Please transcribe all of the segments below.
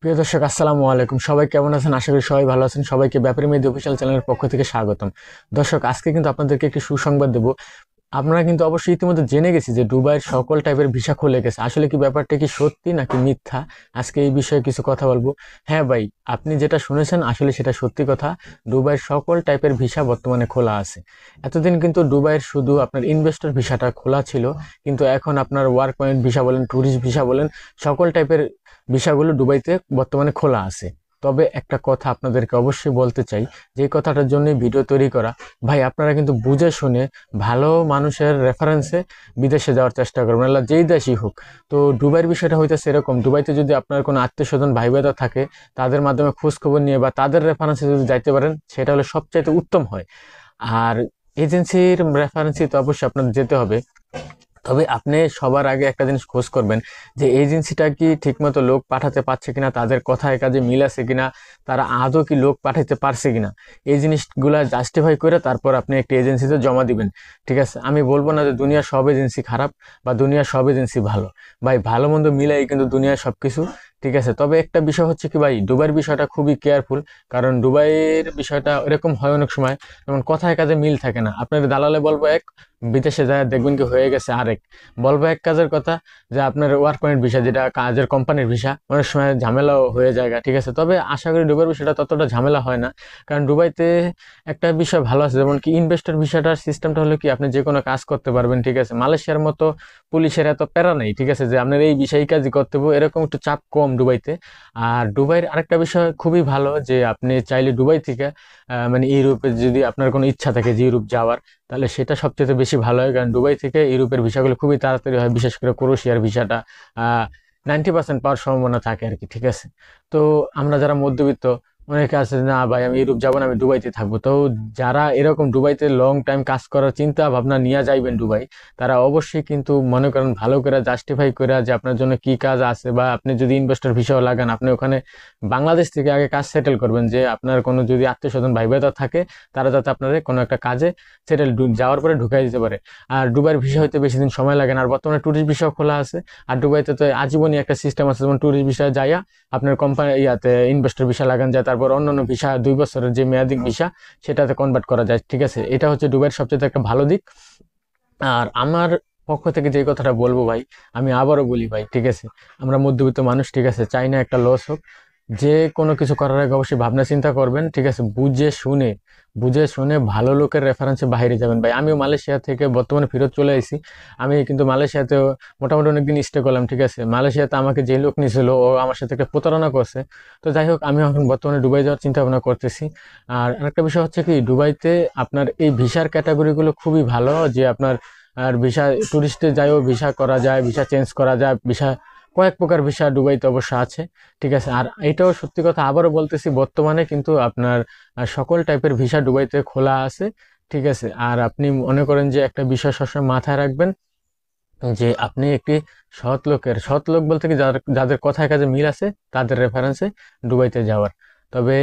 প্রিয় দর্শক, আসসালামু আলাইকুম। সবাই কেমন আছেন? আশা করি সবাই ভালো আছেন। সবাইকে ব্যাপারী মেহেদী অফিসিয়াল চ্যানেলের পক্ষ থেকে স্বাগতম। দর্শক, আজকে কিন্তু আপনাদেরকে একটি সুসংবাদ দেব। আপনারা কিন্তু অবশ্যই ইতিমধ্যে জেনে গেছি যে দুবাইয়ের সকল টাইপের ভিসা খুলে গেছে। আসলে কি ব্যাপারটা কি সত্যি নাকি মিথ্যা, আজকে এই বিষয়ে কিছু কথা বলবো। হ্যাঁ ভাই, আপনি যেটা শুনেছেন আসলে সেটা সত্যি কথা। দুবাইয়ের সকল টাইপের ভিসা বর্তমানে খোলা আছে। এতদিন কিন্তু দুবাইয়ের শুধু আপনার ইনভেস্টর ভিসাটা খোলা ছিল, কিন্তু এখন আপনার ওয়ার্ক পয়েন্ট ভিসা বলেন, ট্যুরিস্ট ভিসা বলেন, সকল টাইপের ভিসাগুলো দুবাইতে বর্তমানে খোলা আছে। তবে একটা কথা আপনাদেরকে অবশ্যই বলতে চাই, যে কথাটার জন্যই ভিডিও তৈরি করা। ভাই, আপনারা কিন্তু বুঝে শুনে ভালো মানুষের রেফারেন্সে বিদেশে যাওয়ার চেষ্টা করবেন, আল্লাহ যেই দেশই হোক। তো দুবাইয়ের বিষয়টা হইতেছে এরকম, দুবাইতে যদি আপনার কোনো আত্মীয় স্বজন ভাই বোনেরা থাকে, তাদের মাধ্যমে খোঁজ খবর নিয়ে বা তাদের রেফারেন্সে যদি যাইতে পারেন, সেটা হলে সবচাইতে উত্তম হয়। আর এজেন্সির রেফারেন্সে তো অবশ্যই আপনাদের যেতে হবে। তবে আপনি সবার আগে একটা জিনিস খোঁজ করবেন যে এজেন্সিটা কি ঠিকমতো লোক পাঠাতে পারছে কিনা, তাদের কথায় কাজে মিল আছে কিনা, তারা আদৌ কি লোক পাঠাতে পারছে কিনা। এই জিনিসগুলা জাস্টিফাই করে তারপর আপনি একটি এজেন্সিতে জমা দিবেন। ঠিক আছে, আমি বলবো না যে দুনিয়ার সব এজেন্সি খারাপ বা দুনিয়ার সব এজেন্সি ভালো। ভাই, ভালো মন্দ মিলাই কিন্তু দুনিয়ার সব কিছু। ঠিক আছে, তবে একটা বিষয় হচ্ছে কি ভাই, দুবাইয়ের বিষয়টা খুবই কেয়ারফুল। কারণ দুবাইয়ের বিষয়টা এরকম হয় অনেক সময়, যেমন কথায় কাজে মিল থাকে না। আপনার দালালে বলবো এক, বিদেশে যায় দেখবেন কি হয়ে গেছে আরেক। বলবো এক কাজের কথা, যে আপনার ওয়ার্ক পয়েন্ট ভিসা, যেটা কাজের কোম্পানির ভিসা, অনেক সময় ঝামেলাও হয়ে যায়। ঠিক আছে, তবে আশা করি দুবাইয়ের বিষয়টা ততটা ঝামেলা হয় না। কারণ দুবাইতে একটা বিষয় ভালো আছে, যেমন কি ইনভেস্টর ভিসাটার সিস্টেমটা হলো কি আপনি যে কোনো কাজ করতে পারবেন। ঠিক আছে, মালয়েশিয়ার মতো পুলিশের এত প্যারা নেই। ঠিক আছে, যে আপনার এই বিষয় কাজই করতে হবে, এরকম একটু চাপ কম দুবাইতে। আর দুবাইয়ের আরেকটা বিষয় খুবই ভালো, যে আপনি চাইলে দুবাই থেকে মানে ইউরোপে যদি আপনার কোনো ইচ্ছা থাকে যে ইউরোপ যাওয়ার, তাহলে সেটা সবচেয়ে বেশি ভালো হয়। কারণ দুবাই থেকে ইউরোপের ভিসাগুলো খুবই তাড়াতাড়ি হয়, বিশেষ করে ক্রোয়েশিয়ার ভিসাটা 90% পাওয়ার সম্ভাবনা থাকে আর কি। ঠিক আছে, তো আমরা যারা মধ্যবিত্ত, অনেকে আছে না ভাই আমি ইউরোপ যাবো না, আমি দুবাইতে থাকবো। তো যারা এরকম দুবাইতে লং টাইম কাজ করার চিন্তা ভাবনা নিয়ে যাইবেন দুবাই, তারা অবশ্যই কিন্তু মনে করেন ভালো করে জাস্টিফাই করে যে আপনার জন্য কি কাজ আছে, বা আপনি যদি ইনভেস্টর ভিসাও লাগান, আপনি ওখানে বাংলাদেশ থেকে আগে কাজ সেটেল করবেন। যে আপনার কোনো যদি আত্মীয় স্বজন ভাই বোনেরা থাকে, তারা যাতে আপনার কোনো একটা কাজে সেটেল যাওয়ার পরে ঢুকাই দিতে পারে। আর দুবাইয়ের ভিসা হইতে বেশি দিন সময় লাগে না। আর বর্তমানে ট্যুরিস্ট ভিসাও খোলা আছে। আর দুবাইতে তো আজীবনই একটা সিস্টেম আছে, যেমন ট্যুরিস্ট ভিসা যাইয়া আপনার কোম্পানি ইয়াতে ইনভেস্টর ভিসা লাগান যায়, তারপর অন্যান্য ভিসা 2 বছরের যে মেয়াদি ভিসা, সেটাতে কনভার্ট করা যায়। ঠিক আছে, এটা হচ্ছে দুবাইয়ের সবচেয়ে একটা ভালো দিক। আর আমার পক্ষ থেকে যে কথাটা বলবো ভাই, আমি আবারও বলি ভাই, ঠিক আছে, আমরা মধ্যবিত্ত মানুষ, ঠিক আছে, চাই না একটা লস হোক। যে কোনো কিছু করার আগে অবশ্যই ভাবনা চিন্তা করবেন। ঠিক আছে, বুঝে শুনে ভালো লোকের রেফারেন্সে বাইরে যাবেন। ভাই, আমিও মালয়েশিয়া থেকে বর্তমানে ফেরত চলে এসেছি। আমি কিন্তু মালয়েশিয়াতে মোটামুটি অনেকদিন স্টে করলাম। ঠিক আছে, মালয়েশিয়াতে আমাকে যে লোক নিয়েছিল, ও আমার সাথে একটা প্রতারণা করছে। তো যাই হোক, আমি এখন বর্তমানে দুবাই যাওয়ার চিন্তা ভাবনা করতেছি। আর আরেকটা বিষয় হচ্ছে কি, দুবাইতে আপনার এই ভিসার ক্যাটাগরিগুলো খুবই ভালো, যে আপনার আর ভিসা ট্যুরিস্টে যাইও ভিসা করা যায়, ভিসা চেঞ্জ করা যায়, ভিসা কয়েক প্রকার ভিসা দুবাইতে অবশ্য আছে। ঠিক আছে, আর এটাও সত্যি কথা আবারও বলতেছি, বর্তমানে কিন্তু আপনার সকল টাইপের ভিসা দুবাইতে খোলা আছে। ঠিক আছে, আর আপনি মনে করেন যে একটা বিষয় সবসময় মাথায় রাখবেন, যে আপনি একটি সৎ লোক বলতে কি, যাদের যাদের কথায় কাজে মিল আছে, তাদের রেফারেন্সে দুবাইতে যাওয়ার। তবে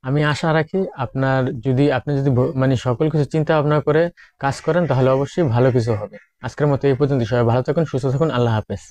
আমি আশা রাখি আপনি যদি মানে সকল কিছু চিন্তা ভাবনা করে কাজ করেন, তাহলে অবশ্যই ভালো কিছু হবে। আজকের মতো এই পর্যন্ত। সবাই ভালো থাকুন, সুস্থ থাকুন, আল্লাহ হাফেজ।